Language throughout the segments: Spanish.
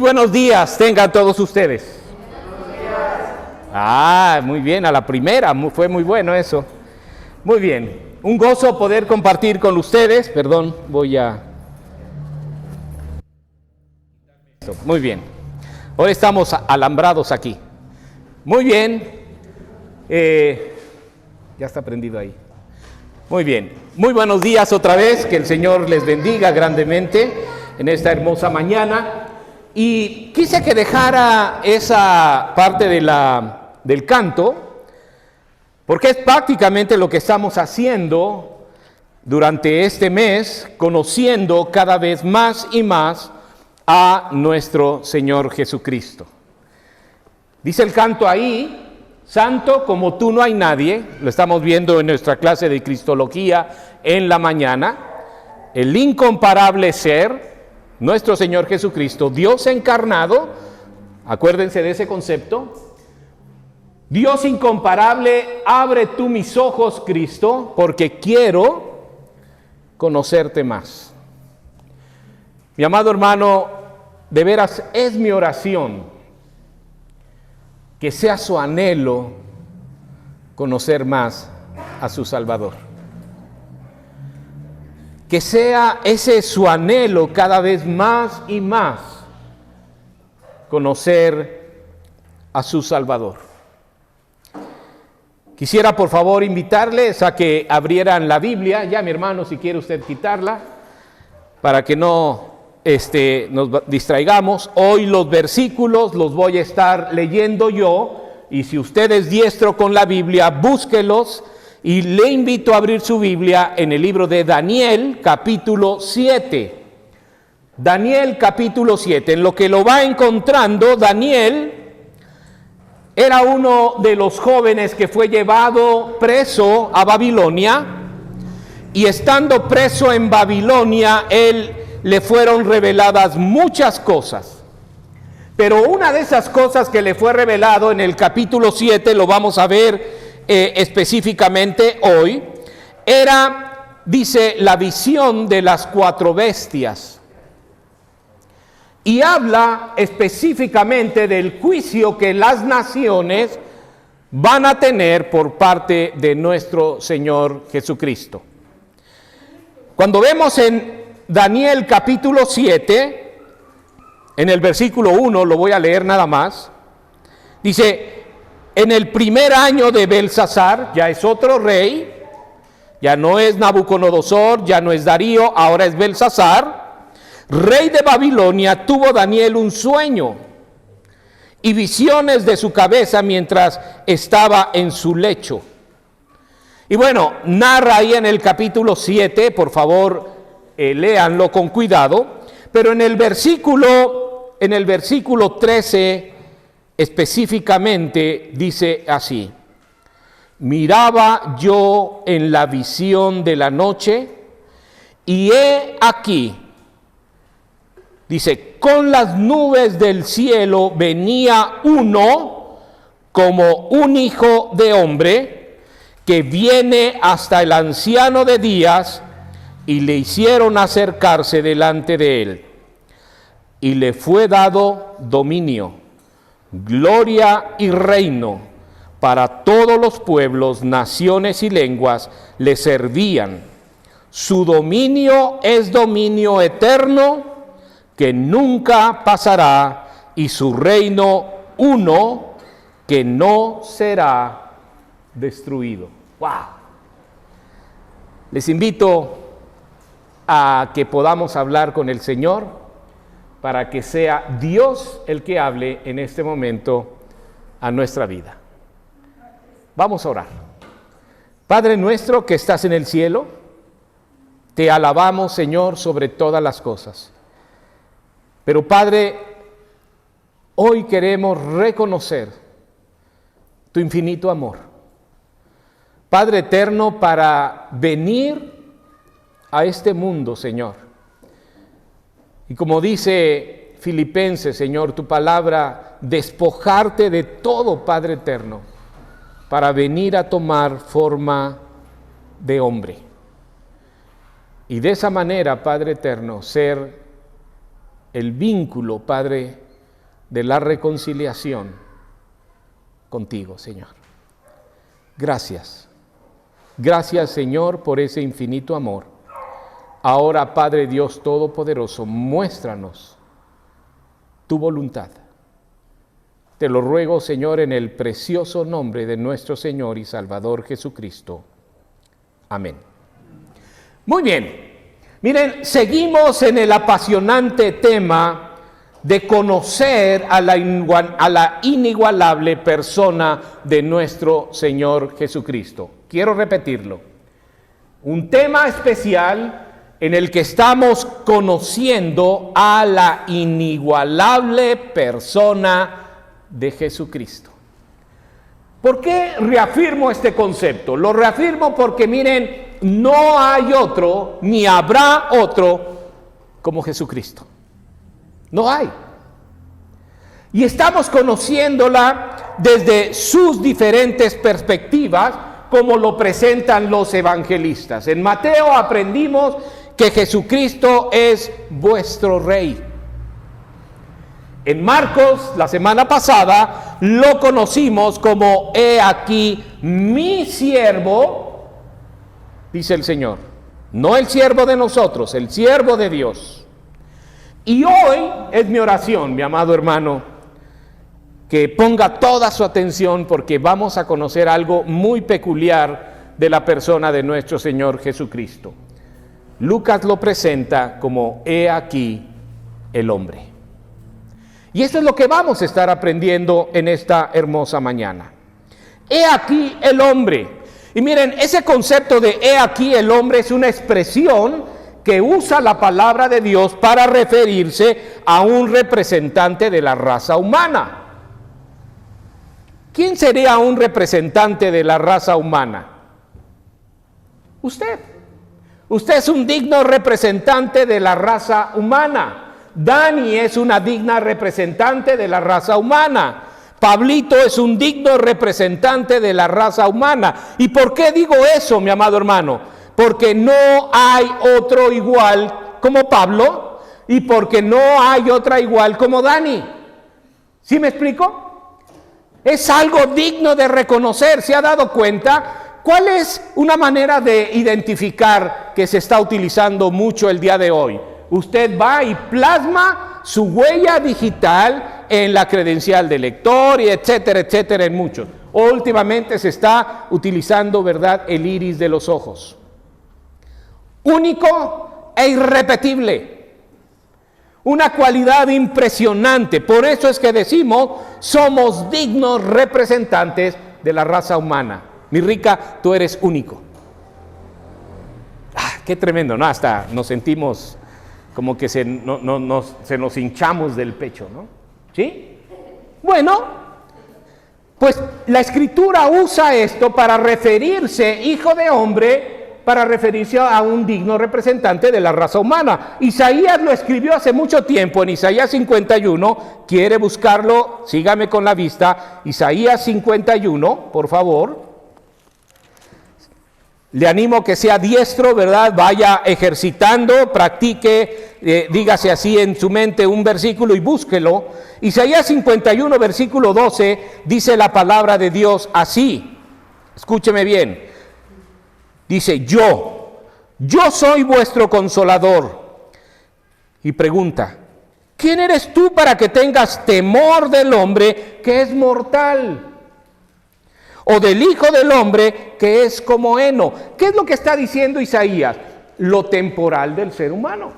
buenos días tengan todos ustedes. Muy bien, a la primera, fue muy bueno eso. Muy bien, un gozo poder compartir con ustedes. Perdón, Muy bien, hoy estamos alambrados aquí. Muy bien, ya está prendido ahí. Muy bien, muy buenos días otra vez, que el Señor les bendiga grandemente en esta hermosa mañana. Y quise que dejara esa parte del canto, porque es prácticamente lo que estamos haciendo durante este mes, conociendo cada vez más y más a nuestro Señor Jesucristo. Dice el canto ahí: santo como tú no hay nadie. Lo estamos viendo en nuestra clase de Cristología en la mañana. El incomparable ser, nuestro Señor Jesucristo, Dios encarnado. Acuérdense de ese concepto. Dios incomparable, abre tú mis ojos, Cristo, porque quiero conocerte más. Mi amado hermano, de veras es mi oración que sea su anhelo conocer más a su Salvador. Que sea ese su anhelo cada vez más y más conocer a su Salvador. Quisiera por favor invitarles a que abrieran la Biblia. Ya, mi hermano, si quiere usted quitarla, para que no nos distraigamos. Hoy los versículos los voy a estar leyendo yo, y si usted es diestro con la Biblia, búsquelos, y le invito a abrir su Biblia en el libro de Daniel, capítulo 7. Daniel, capítulo 7. En lo que lo va encontrando, Daniel era uno de los jóvenes que fue llevado preso a Babilonia, y estando preso en Babilonia, le fueron reveladas muchas cosas. Pero una de esas cosas que le fue revelado en el capítulo 7, lo vamos a ver específicamente hoy, era, dice, la visión de las 4 bestias. Y habla específicamente del juicio que las naciones van a tener por parte de nuestro Señor Jesucristo. Cuando vemos en Daniel capítulo 7, en el versículo 1, lo voy a leer nada más, dice: en el primer año de Belsasar, ya es otro rey, ya no es Nabucodonosor, ya no es Darío, ahora es Belsasar, rey de Babilonia, tuvo Daniel un sueño y visiones de su cabeza mientras estaba en su lecho. Y bueno, narra ahí en el capítulo 7, por favor, léanlo con cuidado, pero en el versículo 13, específicamente dice así: miraba yo en la visión de la noche, y he aquí, dice, con las nubes del cielo venía uno como un hijo de hombre, que viene hasta el anciano de días, y le hicieron acercarse delante de él, y le fue dado dominio, gloria y reino para todos los pueblos, naciones y lenguas le servían. Su dominio es dominio eterno que nunca pasará, y su reino uno que no será destruido. ¡Wow! Les invito a que podamos hablar con el Señor, para que sea Dios el que hable en este momento a nuestra vida. Vamos a orar. Padre nuestro que estás en el cielo, te alabamos, Señor, sobre todas las cosas. Pero Padre, hoy queremos reconocer tu infinito amor, Padre eterno, para venir a este mundo, Señor. Y como dice Filipenses, Señor, tu palabra, despojarte de todo, Padre eterno, para venir a tomar forma de hombre. Y de esa manera, Padre eterno, ser el vínculo, Padre, de la reconciliación contigo, Señor. Gracias. Gracias, Señor, por ese infinito amor. Ahora, Padre Dios Todopoderoso, muéstranos tu voluntad. Te lo ruego, Señor, en el precioso nombre de nuestro Señor y Salvador Jesucristo. Amén. Muy bien. Miren, seguimos en el apasionante tema de conocer a la inigualable persona de nuestro Señor Jesucristo. Quiero repetirlo. Un tema especial en el que estamos conociendo a la inigualable persona de Jesucristo. ¿Por qué reafirmo este concepto? Lo reafirmo porque, miren, no hay otro, ni habrá otro como Jesucristo. No hay. Y estamos conociéndola desde sus diferentes perspectivas, como lo presentan los evangelistas. En Mateo aprendimos que Jesucristo es vuestro Rey. En Marcos, la semana pasada, lo conocimos como: he aquí mi siervo, dice el Señor. No el siervo de nosotros, el siervo de Dios. Y hoy es mi oración, mi amado hermano, que ponga toda su atención, porque vamos a conocer algo muy peculiar de la persona de nuestro Señor Jesucristo. Lucas lo presenta como: he aquí el hombre. Y eso es lo que vamos a estar aprendiendo en esta hermosa mañana. He aquí el hombre. Y miren, ese concepto de he aquí el hombre es una expresión que usa la palabra de Dios para referirse a un representante de la raza humana. ¿Quién sería un representante de la raza humana? Usted. Usted es un digno representante de la raza humana. Dani es una digna representante de la raza humana. Pablito es un digno representante de la raza humana. ¿Y por qué digo eso, mi amado hermano? Porque no hay otro igual como Pablo y porque no hay otra igual como Dani. ¿Sí me explico? Es algo digno de reconocer. ¿Se ha dado cuenta? ¿Cuál es una manera de identificar que se está utilizando mucho el día de hoy? Usted va y plasma su huella digital en la credencial de lector y etcétera, etcétera, en muchos. Últimamente se está utilizando, ¿verdad?, el iris de los ojos. Único e irrepetible. Una cualidad impresionante. Por eso es que decimos, somos dignos representantes de la raza humana. Mi rica, tú eres único. Qué tremendo, ¿no? Hasta nos sentimos como que se nos hinchamos del pecho, ¿no? ¿Sí? Bueno, pues la Escritura usa esto para referirse, hijo de hombre, para referirse a un digno representante de la raza humana. Isaías lo escribió hace mucho tiempo, en Isaías 51, quiere buscarlo, sígame con la vista, Isaías 51, por favor. Le animo que sea diestro, ¿verdad? Vaya ejercitando, practique, dígase así en su mente un versículo y búsquelo. Isaías 51, versículo 12, dice la palabra de Dios así. Escúcheme bien. Dice, yo soy vuestro consolador. Y pregunta, ¿quién eres tú para que tengas temor del hombre que es mortal? O del Hijo del Hombre que es como heno. ¿Qué es lo que está diciendo Isaías? Lo temporal del ser humano.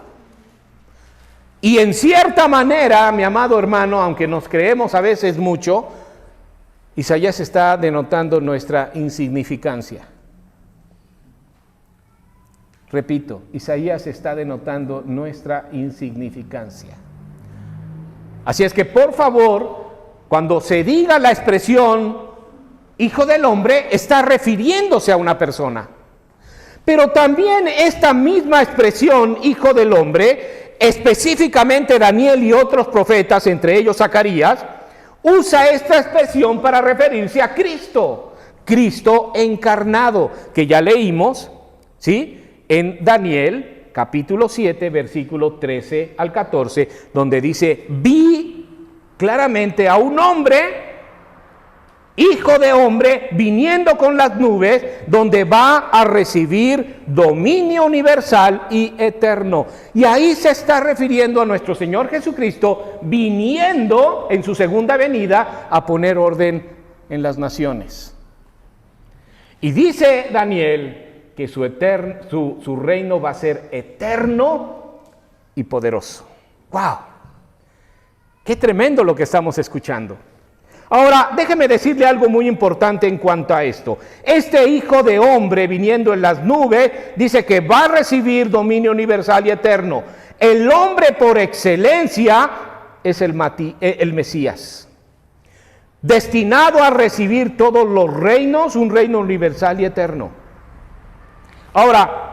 Y en cierta manera, mi amado hermano, aunque nos creemos a veces mucho, Isaías está denotando nuestra insignificancia. Repito, Isaías está denotando nuestra insignificancia. Así es que, por favor, cuando se diga la expresión Hijo del Hombre, está refiriéndose a una persona. Pero también esta misma expresión, Hijo del Hombre, específicamente Daniel y otros profetas, entre ellos Zacarías, usa esta expresión para referirse a Cristo. Cristo encarnado, que ya leímos, ¿sí?, en Daniel, capítulo 7, versículo 13 al 14, donde dice, vi claramente a un hombre, hijo de hombre, viniendo con las nubes, donde va a recibir dominio universal y eterno. Y ahí se está refiriendo a nuestro Señor Jesucristo, viniendo en su segunda venida a poner orden en las naciones. Y dice Daniel que su reino va a ser eterno y poderoso. ¡Wow! ¡Qué tremendo lo que estamos escuchando! Ahora, déjeme decirle algo muy importante en cuanto a esto. Este Hijo de Hombre viniendo en las nubes dice que va a recibir dominio universal y eterno. El hombre por excelencia es el Mesías, destinado a recibir todos los reinos, un reino universal y eterno. Ahora,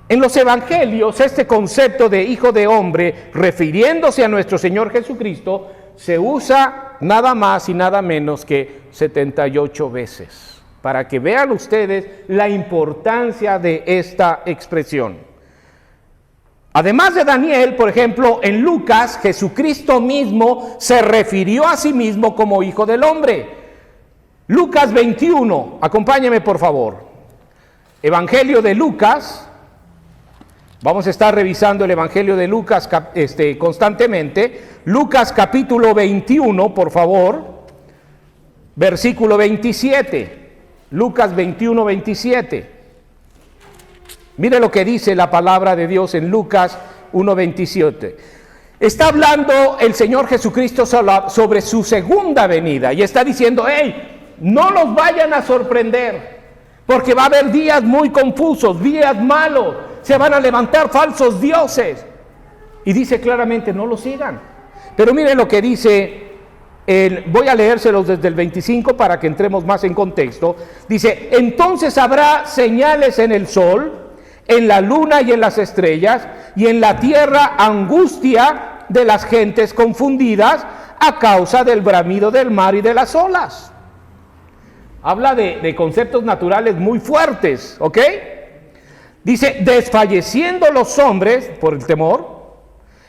en los evangelios, este concepto de Hijo de Hombre, refiriéndose a nuestro Señor Jesucristo, se usa nada más y nada menos que 78 veces, para que vean ustedes la importancia de esta expresión. Además de Daniel, por ejemplo, en Lucas, Jesucristo mismo se refirió a sí mismo como Hijo del Hombre. Lucas 21, acompáñeme por favor. Evangelio de Lucas. Vamos a estar revisando el Evangelio de Lucas constantemente. Lucas capítulo 21, por favor, versículo 27. Lucas 21, 27. Mire lo que dice la palabra de Dios en Lucas 1, 27. Está hablando el Señor Jesucristo sobre su segunda venida y está diciendo, hey, no los vayan a sorprender, porque va a haber días muy confusos, días malos. Se van a levantar falsos dioses. Y dice claramente, no lo sigan. Pero miren lo que dice, voy a leérselos desde el 25 para que entremos más en contexto. Dice, entonces habrá señales en el sol, en la luna y en las estrellas, y en la tierra angustia de las gentes confundidas a causa del bramido del mar y de las olas. Habla de conceptos naturales muy fuertes, ¿ok? Dice, desfalleciendo los hombres por el temor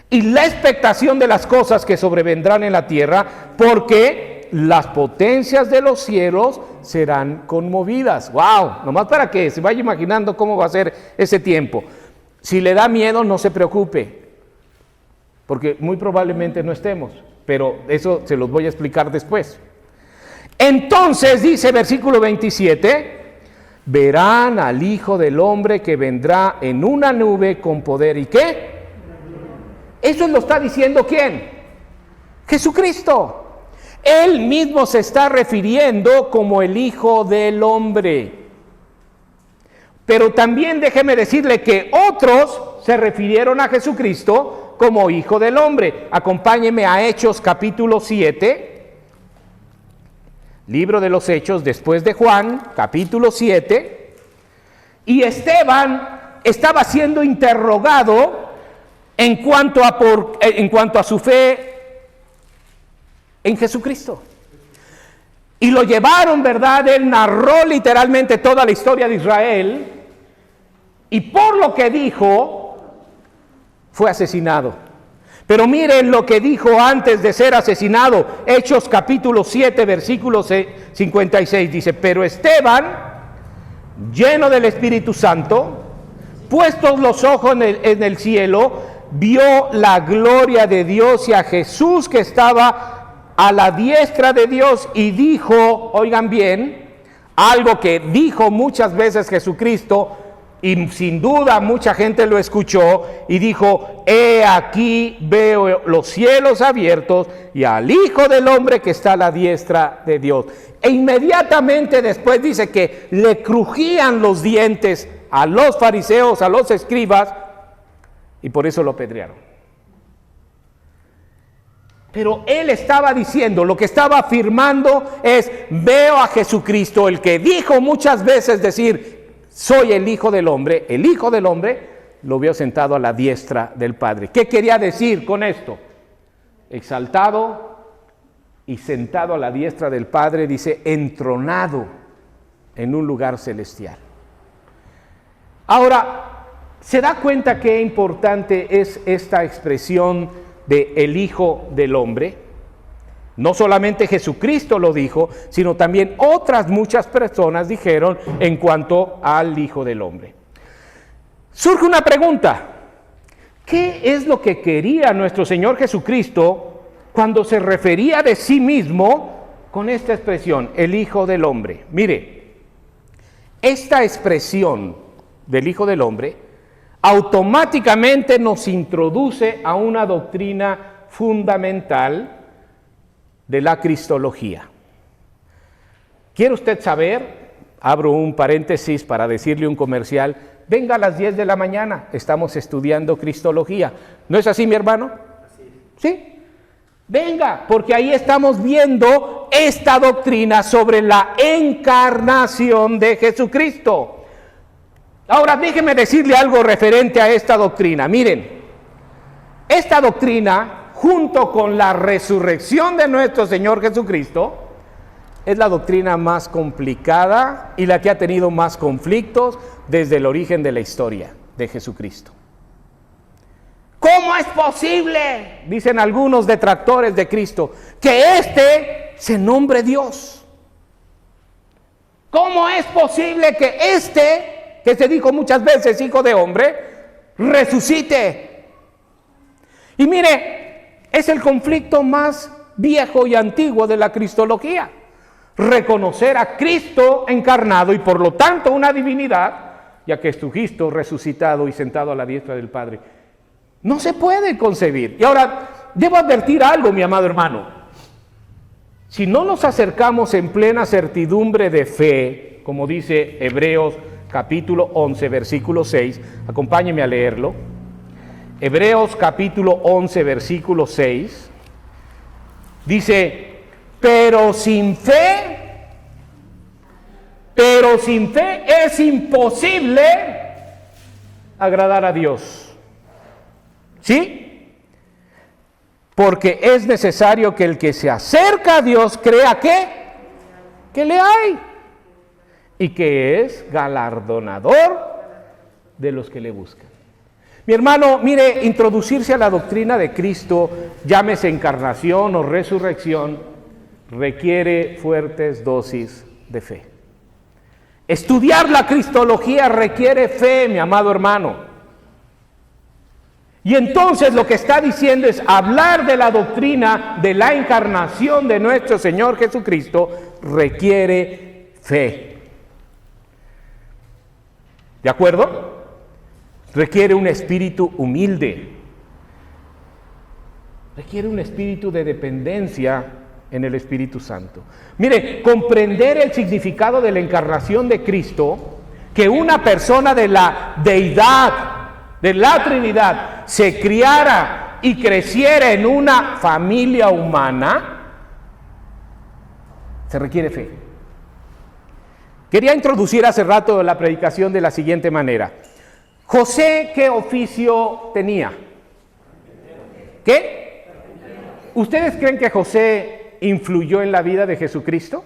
y la expectación de las cosas que sobrevendrán en la tierra, porque las potencias de los cielos serán conmovidas. ¡Wow! Nomás para que se vaya imaginando cómo va a ser ese tiempo. Si le da miedo, no se preocupe, porque muy probablemente no estemos, pero eso se los voy a explicar después. Entonces, dice versículo 27, verán al Hijo del Hombre que vendrá en una nube con poder. ¿Y qué? Eso lo está diciendo ¿quién? Jesucristo. Él mismo se está refiriendo como el Hijo del Hombre. Pero también déjeme decirle que otros se refirieron a Jesucristo como Hijo del Hombre. Acompáñeme a Hechos capítulo 7. Libro de los Hechos después de Juan, capítulo 7, y Esteban estaba siendo interrogado en cuanto a su fe en Jesucristo. Y lo llevaron, ¿verdad? Él narró literalmente toda la historia de Israel, y por lo que dijo, fue asesinado. Pero miren lo que dijo antes de ser asesinado. Hechos capítulo 7, versículo 56. Dice, pero Esteban, lleno del Espíritu Santo, puestos los ojos en el cielo, vio la gloria de Dios y a Jesús que estaba a la diestra de Dios y dijo, oigan bien, algo que dijo muchas veces Jesucristo, y sin duda mucha gente lo escuchó, y dijo, he aquí veo los cielos abiertos y al Hijo del Hombre que está a la diestra de Dios. E inmediatamente después dice que le crujían los dientes a los fariseos, a los escribas, y por eso lo apedrearon. Pero él estaba diciendo, lo que estaba afirmando es, veo a Jesucristo, el que dijo muchas veces decir, soy el Hijo del Hombre. El Hijo del Hombre lo vio sentado a la diestra del Padre. ¿Qué quería decir con esto? Exaltado y sentado a la diestra del Padre, dice, entronado en un lugar celestial. Ahora, ¿se da cuenta qué importante es esta expresión de el Hijo del Hombre? No solamente Jesucristo lo dijo, sino también otras muchas personas dijeron en cuanto al Hijo del Hombre. Surge una pregunta. ¿Qué es lo que quería nuestro Señor Jesucristo cuando se refería de sí mismo con esta expresión, el Hijo del Hombre? Mire, esta expresión del Hijo del Hombre automáticamente nos introduce a una doctrina fundamental de la cristología. ¿Quiere usted saber? Abro un paréntesis para decirle un comercial. Venga a las 10 de la mañana, estamos estudiando cristología. ¿No es así, mi hermano? ¿Sí? Venga, porque ahí estamos viendo esta doctrina sobre la encarnación de Jesucristo. Ahora, déjeme decirle algo referente a esta doctrina. Miren, esta doctrina, junto con la resurrección de nuestro Señor Jesucristo, es la doctrina más complicada y la que ha tenido más conflictos desde el origen de la historia de Jesucristo. ¿Cómo es posible, dicen algunos detractores de Cristo, que éste se nombre Dios? ¿Cómo es posible que éste, que se dijo muchas veces hijo de hombre, resucite? Y mire, es el conflicto más viejo y antiguo de la cristología. Reconocer a Cristo encarnado y por lo tanto una divinidad, ya que es Cristo resucitado y sentado a la diestra del Padre. No se puede concebir. Y ahora, debo advertir algo, mi amado hermano. Si no nos acercamos en plena certidumbre de fe, como dice Hebreos capítulo 11, versículo 6, acompáñeme a leerlo. Hebreos capítulo 11, versículo 6, dice: pero sin fe es imposible agradar a Dios. ¿Sí? Porque es necesario que el que se acerca a Dios crea que le hay y que es galardonador de los que le buscan. Mi hermano, mire, introducirse a la doctrina de Cristo, llámese encarnación o resurrección, requiere fuertes dosis de fe. Estudiar la cristología requiere fe, mi amado hermano. Y entonces lo que está diciendo es hablar de la doctrina de la encarnación de nuestro Señor Jesucristo requiere fe. ¿De acuerdo? Requiere un espíritu humilde. Requiere un espíritu de dependencia en el Espíritu Santo. Mire, comprender el significado de la encarnación de Cristo, que una persona de la deidad, de la Trinidad, se criara y creciera en una familia humana, se requiere fe. Quería introducir hace rato la predicación de la siguiente manera. José, ¿qué oficio tenía? ¿Qué? ¿Ustedes creen que José influyó en la vida de Jesucristo?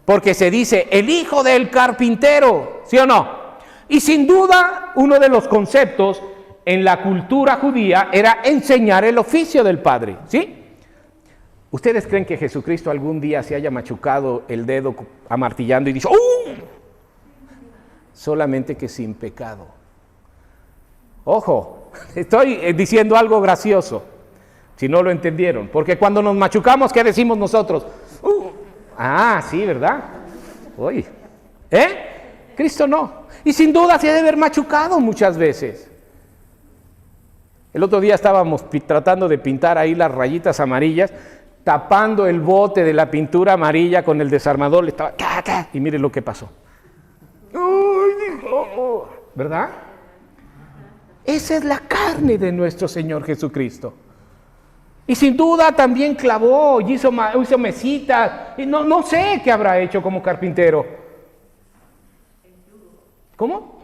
Porque se dice, el hijo del carpintero, ¿sí o no? Y sin duda, uno de los conceptos en la cultura judía era enseñar el oficio del Padre, ¿sí? ¿Ustedes creen que Jesucristo algún día se haya machucado el dedo amartillando y dijo, ¡uh! Solamente que sin pecado. Ojo, estoy diciendo algo gracioso, si no lo entendieron, porque cuando nos machucamos, ¿qué decimos nosotros? Sí, ¿verdad? Uy, Cristo no. Y sin duda se debe haber machucado muchas veces. El otro día estábamos tratando de pintar ahí las rayitas amarillas, tapando el bote de la pintura amarilla con el desarmador, le estaba y mire lo que pasó. ¿Verdad? Esa es la carne de nuestro Señor Jesucristo. Y sin duda también clavó, hizo mesitas, y no sé qué habrá hecho como carpintero. ¿Cómo?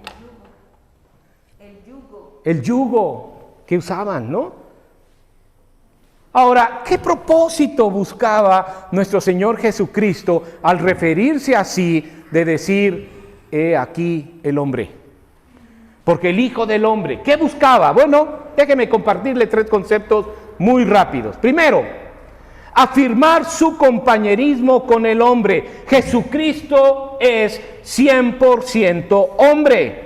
El yugo que usaban, ¿no? Ahora, ¿qué propósito buscaba nuestro Señor Jesucristo al referirse así de decir, he aquí el hombre? Porque el Hijo del Hombre, ¿qué buscaba? Bueno, déjeme compartirle 3 conceptos muy rápidos. Primero, afirmar su compañerismo con el hombre. Jesucristo es 100% hombre.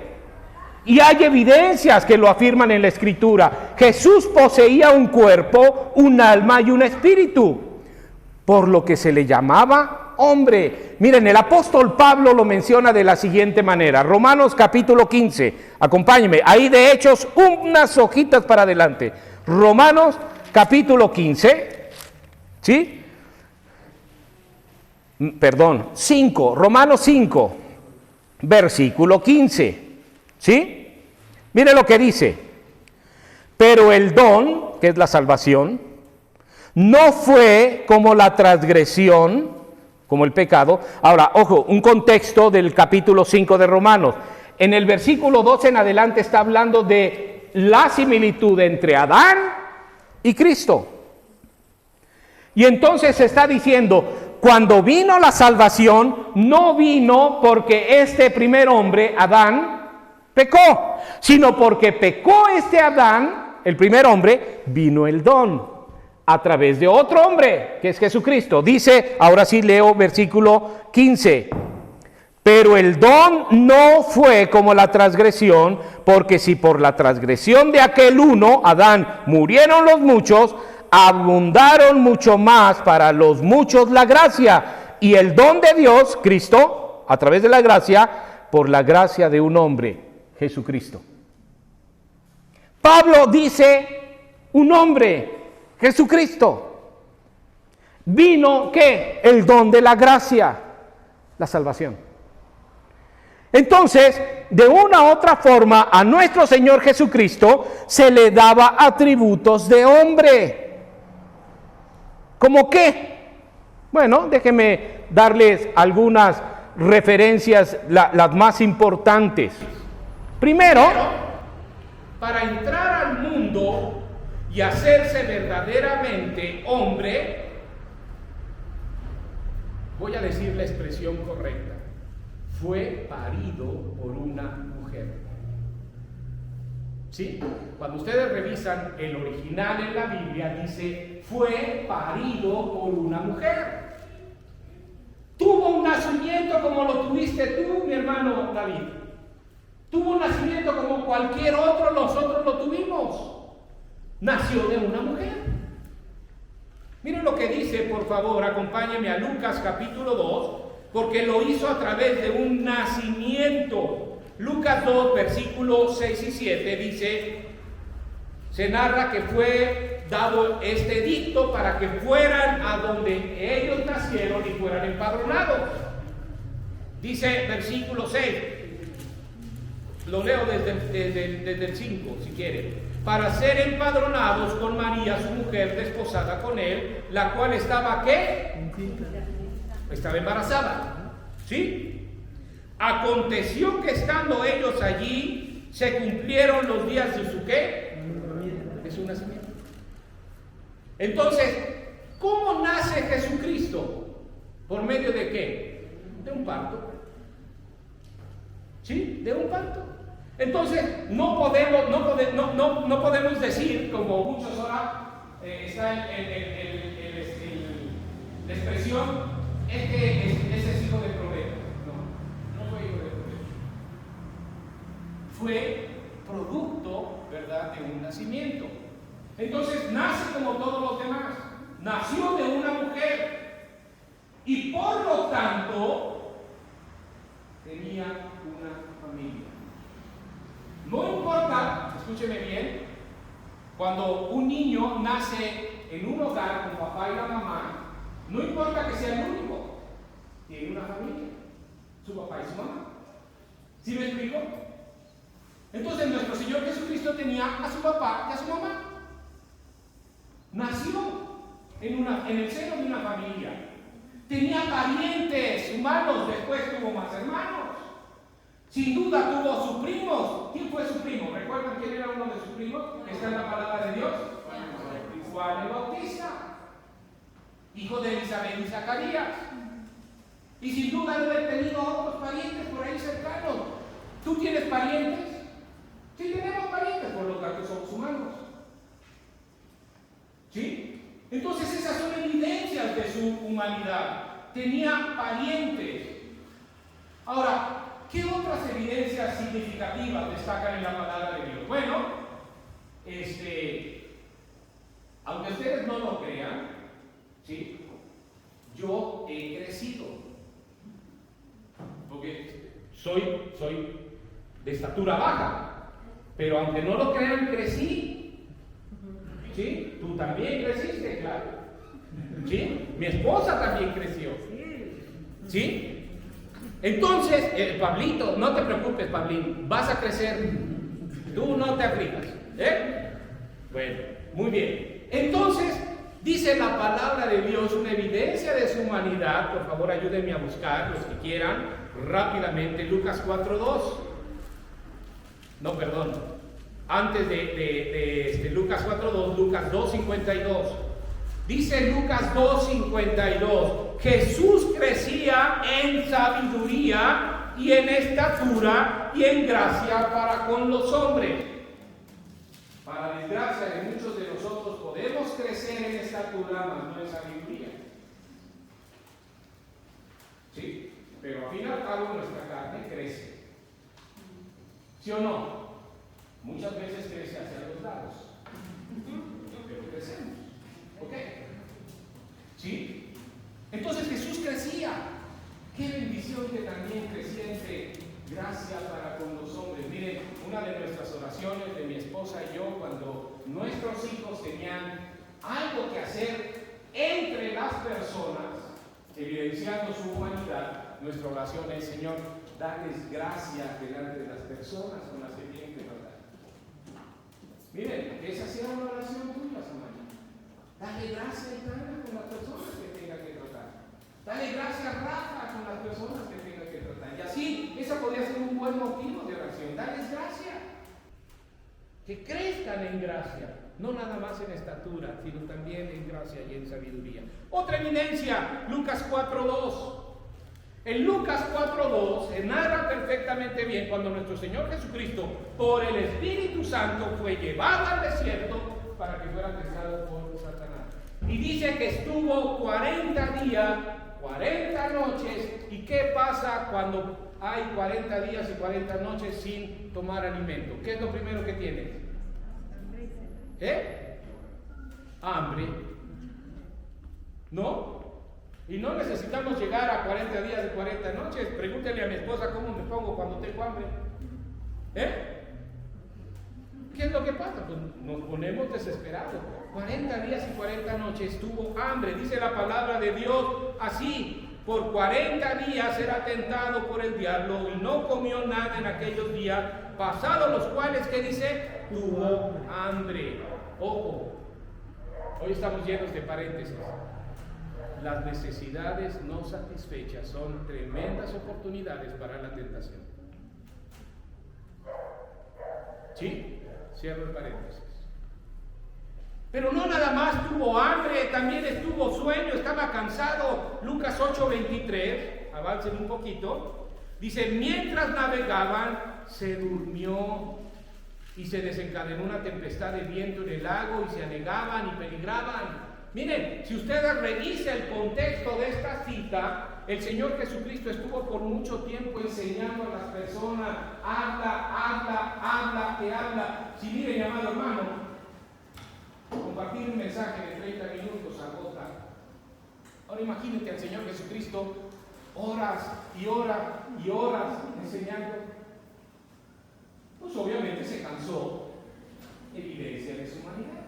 Y hay evidencias que lo afirman en la Escritura. Jesús poseía un cuerpo, un alma y un espíritu, por lo que se le llamaba hombre. Miren, el apóstol Pablo lo menciona de la siguiente manera. Romanos capítulo 15. Acompáñenme. Ahí de Hechos, unas hojitas para adelante. Romanos capítulo 15. ¿Sí? Perdón, 5. Romanos 5, versículo 15. ¿Sí? Mire lo que dice. Pero el don, que es la salvación, no fue como la transgresión, como el pecado. Ahora, ojo, un contexto del capítulo 5 de Romanos. En el versículo 12 en adelante está hablando de la similitud entre Adán y Cristo. Y entonces se está diciendo, cuando vino la salvación, no vino porque este primer hombre, Adán, pecó, sino porque pecó este Adán, el primer hombre, vino el don a través de otro hombre, que es Jesucristo. Dice, ahora sí leo versículo 15, pero el don no fue como la transgresión, porque si por la transgresión de aquel uno, Adán, murieron los muchos, abundaron mucho más para los muchos la gracia y el don de Dios, Cristo, a través de la gracia, por la gracia de un hombre, Jesucristo. Pablo dice, un hombre, Jesucristo. Vino, ¿qué? El don de la gracia, la salvación. Entonces, de una u otra forma, a nuestro Señor Jesucristo se le daba atributos de hombre. ¿Cómo qué? Bueno, déjenme darles algunas referencias, las más importantes. Primero, para entrar al mundo y hacerse verdaderamente hombre, voy a decir la expresión correcta, fue parido por una mujer. ¿Sí? Cuando ustedes revisan el original en la Biblia, dice, fue parido por una mujer. Tuvo un nacimiento como lo tuviste tú, mi hermano David. Tuvo un nacimiento como cualquier otro, nosotros lo tuvimos. Nació de una mujer. Miren lo que dice, por favor, acompáñenme a Lucas capítulo 2, porque lo hizo a través de un nacimiento. Lucas 2, versículos 6 y 7 dice, se narra que fue dado este edicto para que fueran a donde ellos nacieron y fueran empadronados. Dice versículo 6, lo leo desde el 5 si quieren, para ser empadronados con María, su mujer, desposada con él, la cual estaba, ¿qué? Estaba embarazada, ¿sí? Aconteció que estando ellos allí, se cumplieron los días de su ¿qué? De su nacimiento. Entonces, ¿cómo nace Jesucristo? ¿Por medio de qué? De un parto. ¿Sí? De un parto. Entonces, no podemos decir, como muchos ahora está la expresión, ese es hijo de provecho. No fue hijo de provecho. Fue producto, ¿verdad?, de un nacimiento. Entonces, nace como todos los demás. Nació de una mujer. Y por lo tanto, tenía una familia. No importa, escúcheme bien, cuando un niño nace en un hogar con papá y la mamá, no importa que sea el único, tiene una familia, su papá y su mamá. ¿Sí me explico? Entonces nuestro Señor Jesucristo tenía a su papá y a su mamá. Nació en el seno de una familia. Tenía parientes humanos, después tuvo más hermanos. Sin duda tuvo sus primos. ¿Quién fue su primo? ¿Recuerdan quién era uno de sus primos? Está en la palabra de Dios. Juan el Bautista, hijo de Elizabeth y Zacarías. Y sin duda debe haber tenido otros parientes por ahí cercanos. ¿Tú tienes parientes? Sí, tenemos parientes, por lo tanto somos humanos. ¿Sí? Entonces esas son evidencias de su humanidad. Tenía parientes. Ahora, ¿qué otras evidencias significativas destacan en la palabra de Dios? Bueno, aunque ustedes no lo crean, ¿sí? Yo he crecido. Porque soy de estatura baja. Pero aunque no lo crean, crecí. ¿Sí? Tú también creciste, claro. ¿Sí? Mi esposa también creció. ¿Sí? Entonces, Pablito, no te preocupes, Pablín, vas a crecer. Tú no te afligas. Bueno, muy bien. Entonces, dice la palabra de Dios, una evidencia de su humanidad. Por favor, ayúdenme a buscar, los que quieran, rápidamente, Lucas 4:2. No, perdón. Antes de Lucas 4:2, Lucas 2:52. Dice Lucas 2:52, Jesús crecía en sabiduría y en estatura y en gracia para con los hombres. Para desgracia de muchos de nosotros podemos crecer en estatura, mas no en sabiduría. ¿Sí? Pero al fin y al cabo nuestra carne crece. ¿Sí o no? Muchas veces crece hacia los lados. Pero crecemos. ¿Ok? ¿Sí? Entonces Jesús crecía. Qué bendición que también crecía entre gracia para con los hombres. Miren, una de nuestras oraciones de mi esposa y yo, cuando nuestros hijos tenían algo que hacer entre las personas, evidenciando su humanidad, nuestra oración es: Señor, darles gracia delante de las personas con las que tienen que tratar. Miren, esa sea una oración tuya, Samaya. Dale gracia y Tana con las personas que tenga que tratar. Dale gracia a Rafa con las personas que tenga que tratar. Y así, esa podría ser un buen motivo de oración. Dales gracia. Que crezcan en gracia. No nada más en estatura, sino también en gracia y en sabiduría. Otra evidencia, Lucas 4:2. En Lucas 4:2 se narra perfectamente bien cuando nuestro Señor Jesucristo, por el Espíritu Santo, fue llevado al desierto para que fuera tentado por Satanás. Y dice que estuvo 40 días, 40 noches. ¿Y qué pasa cuando hay 40 días y 40 noches sin tomar alimento? ¿Qué es lo primero que tienes? Hambre. ¿No? Y no necesitamos llegar a 40 días y 40 noches. Pregúntale a mi esposa cómo me pongo cuando tengo hambre. ¿Qué es lo que pasa? Pues nos ponemos desesperados. 40 días y 40 noches tuvo hambre. Dice la palabra de Dios así: por 40 días era tentado por el diablo y no comió nada en aquellos días, pasados los cuales, ¿qué dice? Tuvo hambre. Ojo, hoy estamos llenos de paréntesis. Las necesidades no satisfechas son tremendas oportunidades para la tentación. ¿Sí? Cierro el paréntesis. Pero no nada más tuvo hambre, también estuvo sueño, estaba cansado. Lucas 8:23, avancen un poquito. Dice: mientras navegaban, se durmió y se desencadenó una tempestad de viento en el lago y se anegaban y peligraban. Miren, si ustedes revisan el contexto de esta cita, el Señor Jesucristo estuvo por mucho tiempo enseñando a las personas: habla. Si miren, mi amado hermano, compartir un mensaje de 30 minutos agota. Ahora imagínate al Señor Jesucristo horas y horas enseñando. Pues obviamente se cansó, evidencia de su humanidad.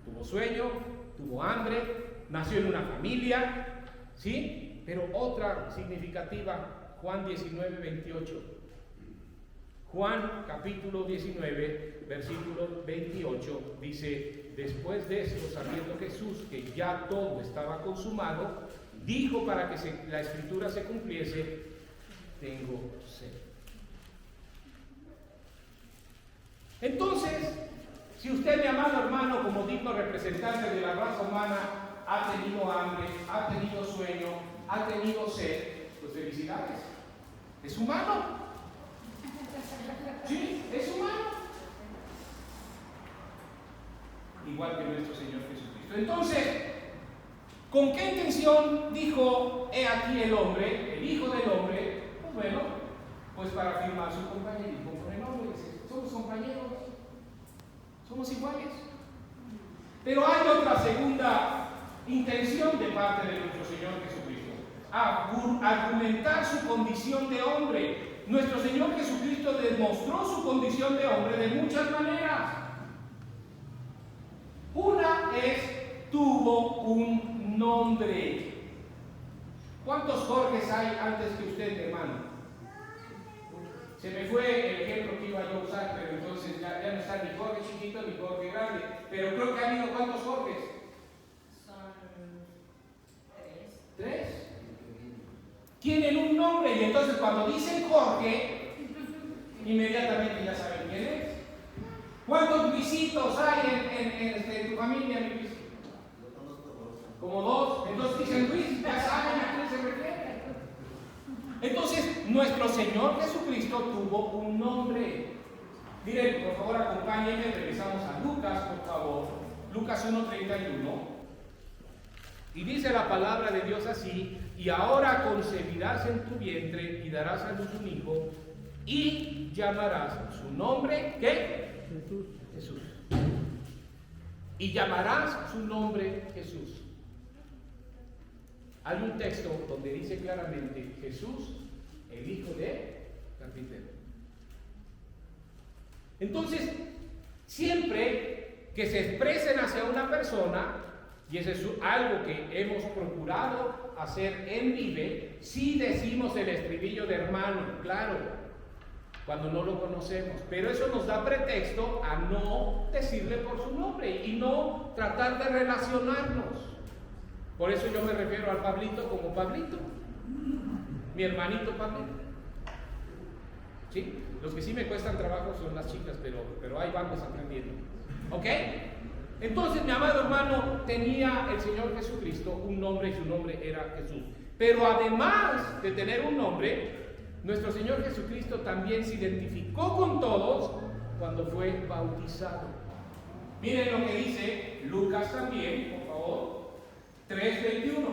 Tuvo sueño, tuvo hambre, nació en una familia, ¿sí? Pero otra significativa, Juan 19:28. Juan capítulo 19, versículo 28, dice: después de esto, sabiendo Jesús que ya todo estaba consumado, dijo, para que la escritura se cumpliese: tengo sed. Entonces, si usted, mi amado hermano, como digno representante de la raza humana, ha tenido hambre, ha tenido sueño, ha tenido sed, pues felicidades. Es humano. Sí, es humano. Igual que nuestro Señor Jesucristo. Jesucristo. Entonces, ¿con qué intención dijo, he aquí el hombre, el Hijo del Hombre? Pues bueno, pues para afirmar su compañerismo con el hombre. Somos compañeros, somos iguales. Pero hay otra segunda intención de parte de nuestro Señor Jesucristo: argumentar su condición de hombre. Nuestro Señor Jesucristo demostró su condición de hombre de muchas maneras. Una es, tuvo un nombre. ¿Cuántos Jorges hay antes que usted, hermano? Se me fue el ejemplo que iba yo a usar, pero entonces ya no está ni Jorge chiquito ni Jorge grande. Pero creo que ha habido ¿cuántos Jorges? Son tres. ¿Tres? Tienen un nombre y entonces cuando dicen Jorge, inmediatamente ya saben quién es. ¿Cuántos Luisitos hay en tu familia, Luis? Como dos. Entonces dicen Luis, ya saben a quién se refiere. Entonces, nuestro Señor Jesucristo tuvo un nombre. Miren, por favor, acompáñenme, regresamos a Lucas, por favor. Lucas 1:31. Y dice la palabra de Dios así: y ahora concebirás en tu vientre y darás a luz un hijo y llamarás su nombre, ¿qué? Jesús. Jesús. Y llamarás su nombre Jesús. Hay un texto donde dice claramente Jesús, el hijo de carpintero. Entonces, siempre que se expresen hacia una persona, y eso es algo que hemos procurado hacer en Vive, sí decimos el estribillo de hermano, claro, cuando no lo conocemos, pero eso nos da pretexto a no decirle por su nombre y no tratar de relacionarnos. Por eso yo me refiero al Pablito como Pablito, mi hermanito Pablito. ¿Sí? Los que sí me cuestan trabajo son las chicas, pero ahí vamos aprendiendo. ¿Ok? Entonces, mi amado hermano, tenía el Señor Jesucristo un nombre y su nombre era Jesús. Pero además de tener un nombre, nuestro Señor Jesucristo también se identificó con todos cuando fue bautizado. Miren lo que dice Lucas también, por favor, 3:21.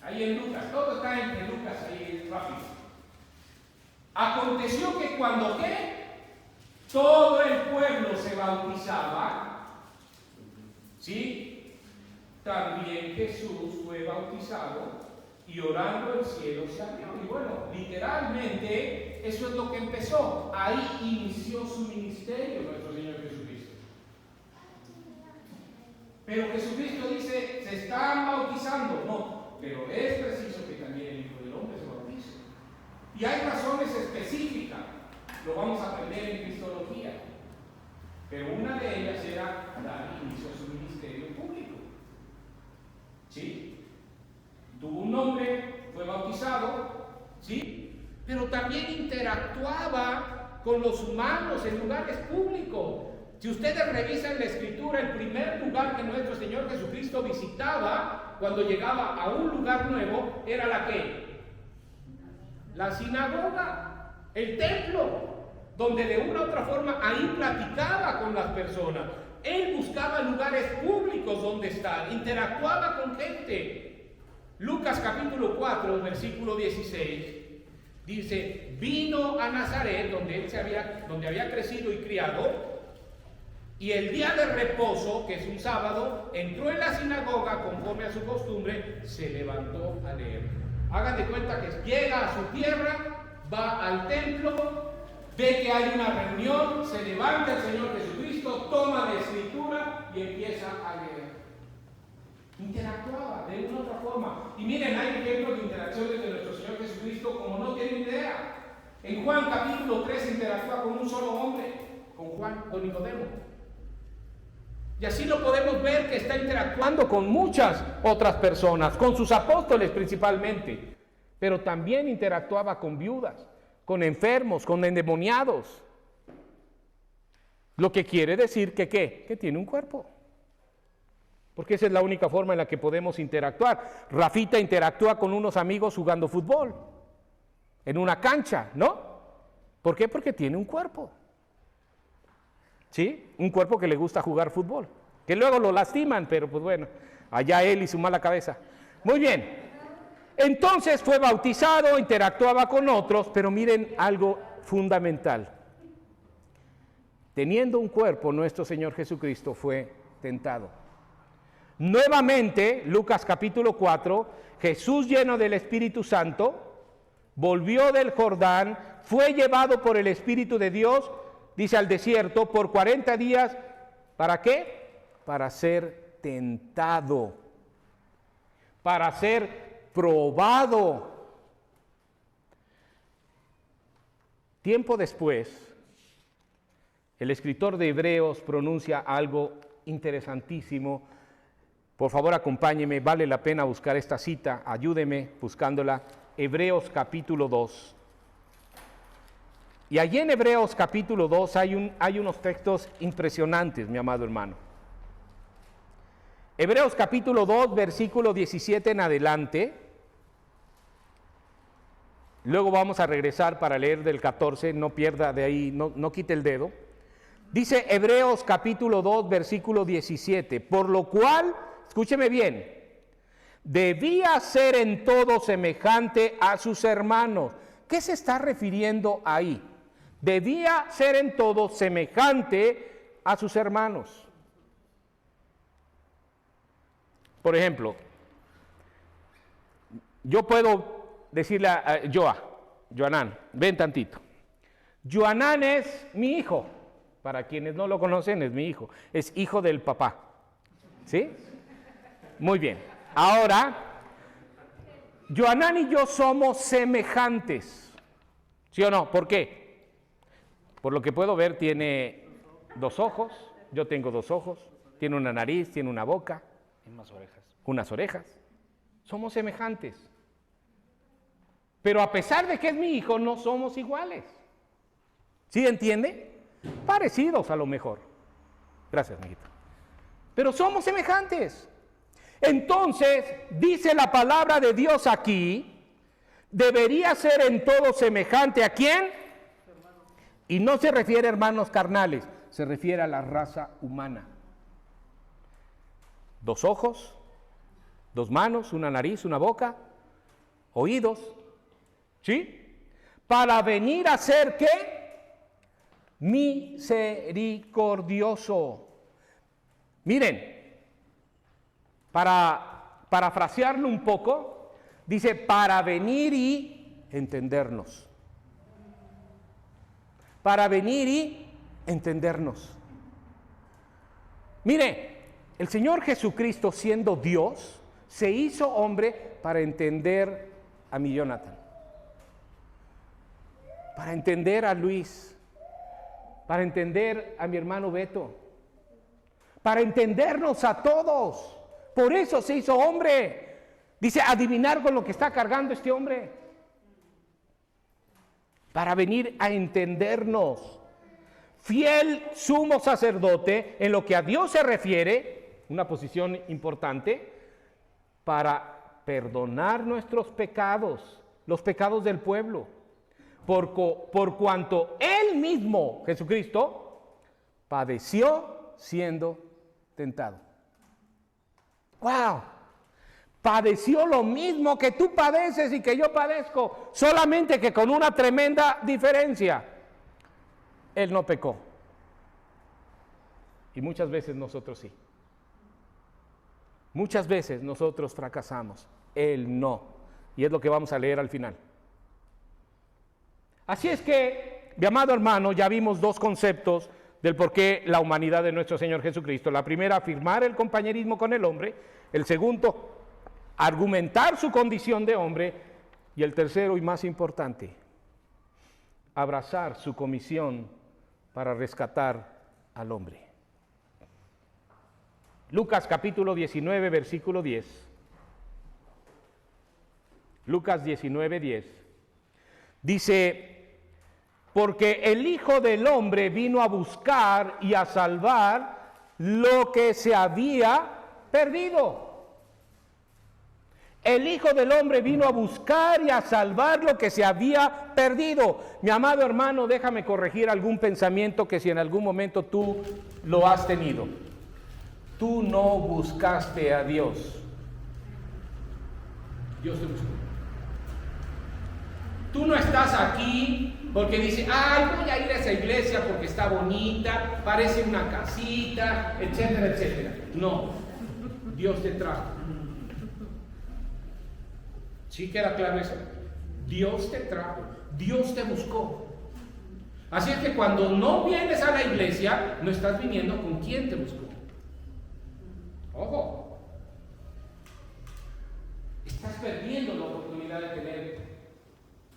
Ahí en Lucas, todo está en Lucas, ahí rápido. Aconteció que cuando todo el pueblo se bautizaba, ¿sí? También Jesús fue bautizado y orando el cielo se abrió. Y bueno, literalmente eso es lo que empezó. Ahí inició su ministerio nuestro Señor Jesucristo. Pero Jesucristo dice, se están bautizando. No, pero es preciso que también el Hijo del Hombre se bautice. Y hay razones específicas. Lo vamos a aprender en Cristología. Pero una de ellas era dar inicio a su ministerio público. ¿Sí? Tuvo un nombre, fue bautizado, ¿sí? Pero también interactuaba con los humanos en lugares públicos. Si ustedes revisan la Escritura, el primer lugar que nuestro Señor Jesucristo visitaba cuando llegaba a un lugar nuevo era la ¿qué? La sinagoga, el templo, donde de una u otra forma ahí platicaba con las personas. Él buscaba lugares públicos donde estar, interactuaba con gente. Lucas capítulo 4, versículo 16, dice, vino a Nazaret, donde había crecido y criado, y el día de reposo, que es un sábado, entró en la sinagoga conforme a su costumbre, se levantó a leer. Hagan de cuenta que llega a su tierra, va al templo, ve que hay una reunión, se levanta el Señor Jesucristo, toma la escritura y empieza a leer. Interactuaba de una u otra forma. Y miren, hay ejemplos de interacciones de nuestro Señor Jesucristo como no tienen idea. En Juan capítulo 3 interactúa con un solo hombre, con Nicodemo. Y así lo podemos ver que está interactuando con muchas otras personas, con sus apóstoles principalmente, pero también interactuaba con viudas, con enfermos, con endemoniados. Lo que quiere decir que ¿qué? Que tiene un cuerpo. Porque esa es la única forma en la que podemos interactuar. Rafita interactúa con unos amigos jugando fútbol, en una cancha, ¿no? ¿Por qué? Porque tiene un cuerpo. ¿Sí? Un cuerpo que le gusta jugar fútbol. que luego lo lastiman, pero pues bueno, allá él y su mala cabeza. Muy bien, entonces fue bautizado, interactuaba con otros, pero miren algo fundamental. Teniendo un cuerpo, nuestro Señor Jesucristo fue tentado. Nuevamente, Lucas capítulo 4, Jesús lleno del Espíritu Santo, volvió del Jordán, fue llevado por el Espíritu de Dios, dice, al desierto por 40 días, ¿para qué? Para ser tentado, para ser probado. Tiempo después, el escritor de Hebreos pronuncia algo interesantísimo. Por favor, acompáñeme, vale la pena buscar esta cita, ayúdeme buscándola. Hebreos capítulo 2. Y allí en Hebreos capítulo 2 hay unos textos impresionantes, mi amado hermano. Hebreos capítulo 2, versículo 17 en adelante. Luego vamos a regresar para leer del 14, no pierda de ahí, no quite el dedo. Dice Hebreos capítulo 2, versículo 17, por lo cual, escúcheme bien, debía ser en todo semejante a sus hermanos. ¿Qué se está refiriendo ahí? Debía ser en todo semejante a sus hermanos. Por ejemplo, yo puedo decirle a Joanán, ven tantito. Joanán es mi hijo. Para quienes no lo conocen, es mi hijo. Es hijo del papá. ¿Sí? Muy bien. Ahora, Joanán y yo somos semejantes. ¿Sí o no? ¿Por qué? Por lo que puedo ver, tiene 2 ojos. Yo tengo 2 ojos. Tiene una nariz, tiene una boca. Unas orejas. Somos semejantes. Pero a pesar de que es mi hijo, no somos iguales. ¿Sí entiende? Parecidos a lo mejor. Gracias, mijito. Pero somos semejantes. Entonces, dice la palabra de Dios aquí, debería ser en todo semejante ¿a quién? Y no se refiere a hermanos carnales, se refiere a la raza humana. 2 ojos, 2 manos, una nariz, una boca, oídos, ¿sí? Para venir a ser ¿qué? Misericordioso. Miren, para parafrasearlo un poco, dice para venir y entendernos. Para venir y entendernos. Mire, el Señor Jesucristo, siendo Dios, se hizo hombre para entender a mi Jonathan, para entender a Luis, para entender a mi hermano Beto, para entendernos a todos. Por eso se hizo hombre. Dice, adivinar con lo que está cargando este hombre. Para venir a entendernos. Fiel sumo sacerdote en lo que a Dios se refiere, una posición importante, para perdonar nuestros pecados, los pecados del pueblo. Por cuanto Él mismo, Jesucristo, padeció siendo tentado. ¡Wow! Padeció lo mismo que tú padeces y que yo padezco, solamente que con una tremenda diferencia. Él no pecó. Y muchas veces nosotros sí. Muchas veces nosotros fracasamos. Él no. Y es lo que vamos a leer al final. Así es que, mi amado hermano, ya vimos 2 conceptos del por qué la humanidad de nuestro Señor Jesucristo. La primera, afirmar el compañerismo con el hombre. El segundo, argumentar su condición de hombre. Y el tercero y más importante, abrazar su comisión para rescatar al hombre. Lucas capítulo 19, versículo 10. Lucas 19, 10. Dice, porque el Hijo del Hombre vino a buscar y a salvar lo que se había perdido. El Hijo del Hombre vino a buscar y a salvar lo que se había perdido. Mi amado hermano, déjame corregir algún pensamiento que si en algún momento tú lo has tenido. Tú no buscaste a Dios. Dios te buscó. Tú no estás aquí porque dices, voy a ir a esa iglesia porque está bonita, parece una casita, etcétera, etcétera. No, Dios te trajo. ¿Sí queda claro eso? Dios te trajo, Dios te buscó. Así es que cuando no vienes a la iglesia, no estás viniendo con quien te buscó. Ojo, estás perdiendo la oportunidad de tener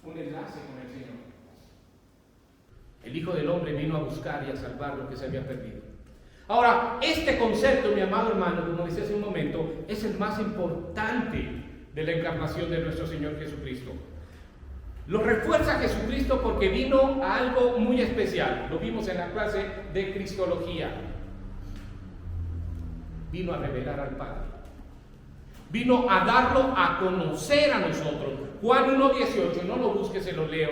un enlace con el Señor. El Hijo del Hombre vino a buscar y a salvar lo que se había perdido. Ahora, este concepto, mi amado hermano, como decía hace un momento, es el más importante de la encarnación de nuestro Señor Jesucristo. Lo refuerza Jesucristo porque vino a algo muy especial. Lo vimos en la clase de Cristología. Vino a revelar al Padre. Vino a darlo a conocer a nosotros. Juan 1:18, no lo busques, se lo leo.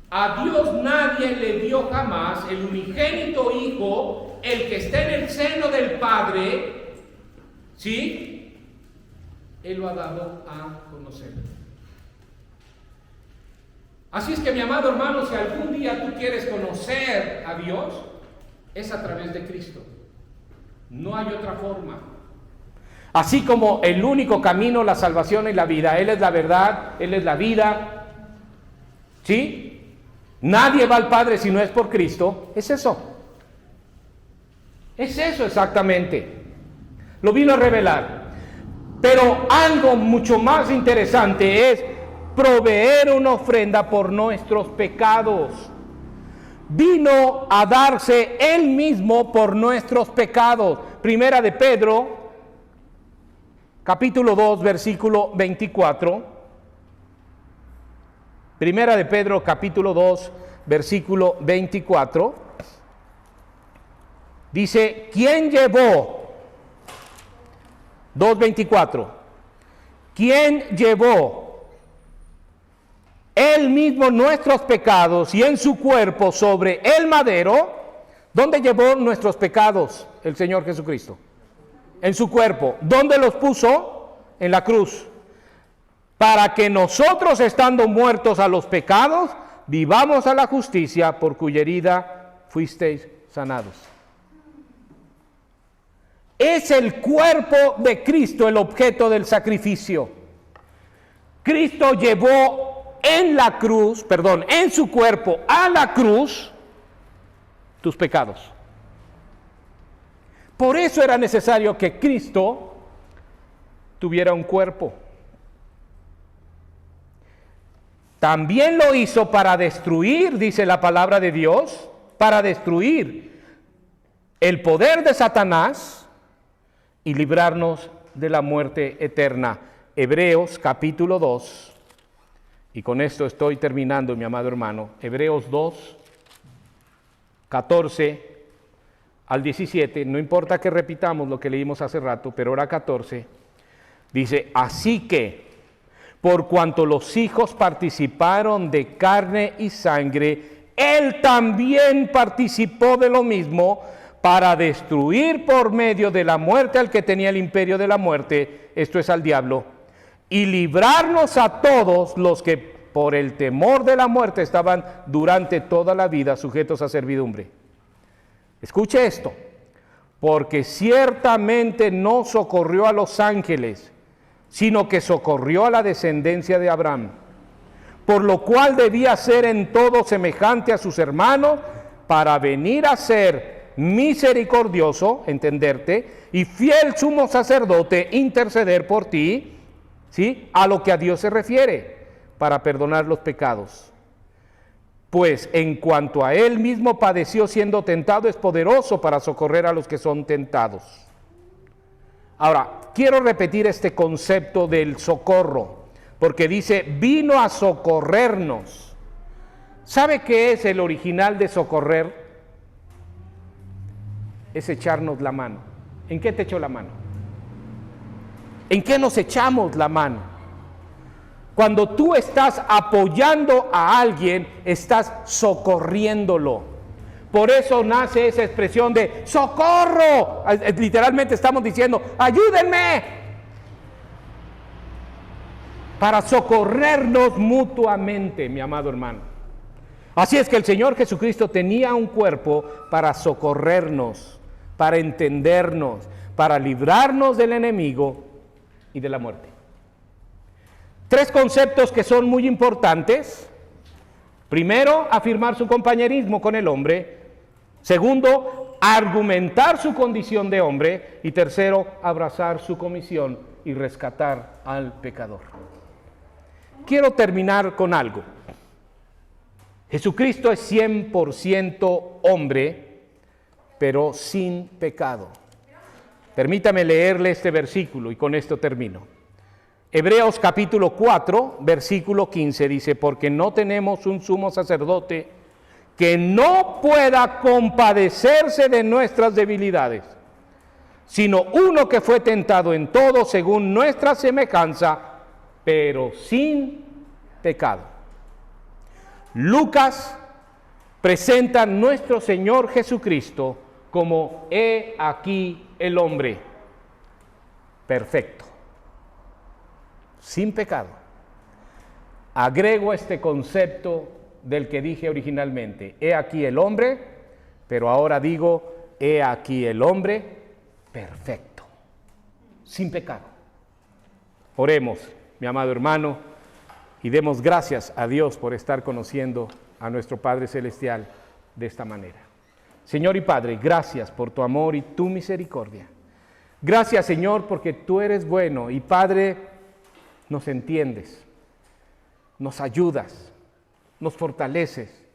A Dios nadie le dio jamás el unigénito Hijo, el que está en el seno del Padre, ¿sí? Él lo ha dado a conocer. Así es que, mi amado hermano, si algún día tú quieres conocer a Dios, es a través de Cristo. No hay otra forma. Así como el único camino, la salvación y la vida. Él es la verdad, Él es la vida. ¿Sí? Nadie va al Padre si no es por Cristo. Es eso. Es eso exactamente. Lo vino a revelar. Pero algo mucho más interesante es proveer una ofrenda por nuestros pecados. Vino a darse Él mismo por nuestros pecados. Primera de Pedro, capítulo 2, versículo 24. Primera de Pedro, capítulo 2, versículo 24. Dice, ¿quién llevó? 2:24. ¿Quién llevó Él mismo nuestros pecados y en su cuerpo sobre el madero? ¿Dónde llevó nuestros pecados el Señor Jesucristo? En su cuerpo. ¿Dónde los puso? En la cruz. Para que nosotros, estando muertos a los pecados, vivamos a la justicia, por cuya herida fuisteis sanados. Es el cuerpo de Cristo el objeto del sacrificio. Cristo llevó en su cuerpo a la cruz tus pecados. Por eso era necesario que Cristo tuviera un cuerpo. También lo hizo para destruir, dice la palabra de Dios, para destruir el poder de Satanás y librarnos de la muerte eterna. Hebreos capítulo 2, y con esto estoy terminando, mi amado hermano. Hebreos 2, 14 al 17, no importa que repitamos lo que leímos hace rato, pero ahora 14, dice, así que, por cuanto los hijos participaron de carne y sangre, Él también participó de lo mismo, para destruir por medio de la muerte al que tenía el imperio de la muerte, esto es al diablo, y librarnos a todos los que por el temor de la muerte estaban durante toda la vida sujetos a servidumbre. Escuche esto, porque ciertamente no socorrió a los ángeles, sino que socorrió a la descendencia de Abraham, por lo cual debía ser en todo semejante a sus hermanos, para venir a ser misericordioso, entenderte, y fiel sumo sacerdote, interceder por ti, ¿sí? A lo que a Dios se refiere, para perdonar los pecados. Pues en cuanto a Él mismo padeció siendo tentado, es poderoso para socorrer a los que son tentados. Ahora, quiero repetir este concepto del socorro, porque dice, vino a socorrernos. ¿Sabe qué es el original de socorrer? Es echarnos la mano. ¿En qué te echó la mano? ¿En qué nos echamos la mano? Cuando tú estás apoyando a alguien, estás socorriéndolo. Por eso nace esa expresión de ¡socorro! Literalmente estamos diciendo ¡ayúdenme! Para socorrernos mutuamente, mi amado hermano. Así es que el Señor Jesucristo tenía un cuerpo para socorrernos, para entendernos, para librarnos del enemigo y de la muerte. 3 conceptos que son muy importantes. Primero, afirmar su compañerismo con el hombre. Segundo, argumentar su condición de hombre. Y tercero, abrazar su comisión y rescatar al pecador. Quiero terminar con algo. Jesucristo es 100% hombre, pero sin pecado. Permítame leerle este versículo y con esto termino. Hebreos capítulo 4, versículo 15 dice, porque no tenemos un sumo sacerdote que no pueda compadecerse de nuestras debilidades, sino uno que fue tentado en todo según nuestra semejanza, pero sin pecado. Lucas presenta a nuestro Señor Jesucristo como he aquí el hombre perfecto, sin pecado. Agrego este concepto del que dije originalmente, he aquí el hombre, pero ahora digo, he aquí el hombre perfecto, sin pecado. Oremos, mi amado hermano, y demos gracias a Dios por estar conociendo a nuestro Padre Celestial de esta manera. Señor y Padre, gracias por tu amor y tu misericordia. Gracias, Señor, porque tú eres bueno y Padre, nos entiendes, nos ayudas, nos fortaleces.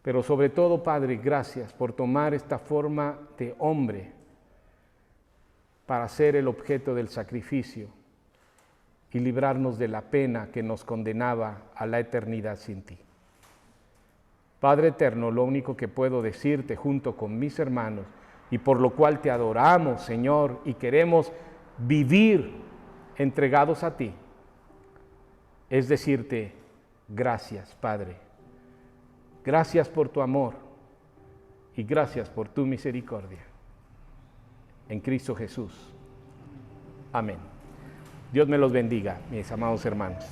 Pero sobre todo, Padre, gracias por tomar esta forma de hombre para ser el objeto del sacrificio y librarnos de la pena que nos condenaba a la eternidad sin ti. Padre eterno, lo único que puedo decirte junto con mis hermanos, y por lo cual te adoramos, Señor, y queremos vivir entregados a ti, es decirte gracias, Padre. Gracias por tu amor y gracias por tu misericordia. En Cristo Jesús. Amén. Dios me los bendiga, mis amados hermanos.